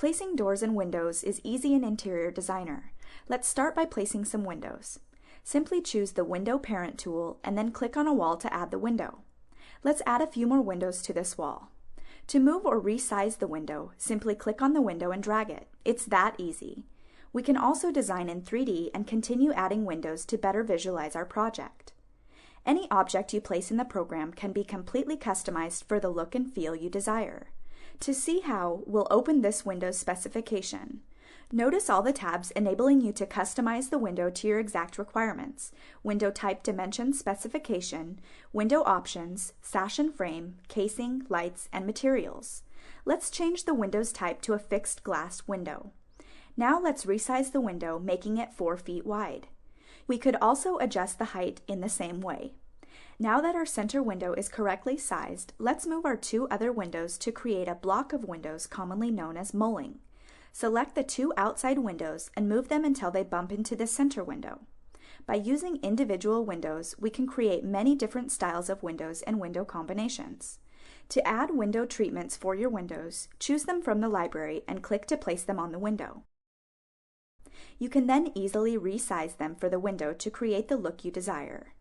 Placing doors and windows is easy in Interior Designer. Let's start by placing some windows. Simply choose the Window Parent tool and then click on a wall to add the window. Let's add a few more windows to this wall. To move or resize the window, simply click on the window and drag it. It's that easy. We can also design in 3D and continue adding windows to better visualize our project. Any object you place in the program can be completely customized for the look and feel you desire. To see how, we'll open this window's specification. Notice all the tabs enabling you to customize the window to your exact requirements: window type, dimension, specification, window options, sash and frame, casing, lights, and materials. Let's change the window's type to a fixed glass window. Now let's resize the window, making it 4 feet wide. We could also adjust the height in the same way. Now that our center window is correctly sized, let's move our 2 other windows to create a block of windows commonly known as mulling. Select the 2 outside windows and move them until they bump into the center window. By using individual windows, we can create many different styles of windows and window combinations. To add window treatments for your windows, choose them from the library and click to place them on the window. You can then easily resize them for the window to create the look you desire.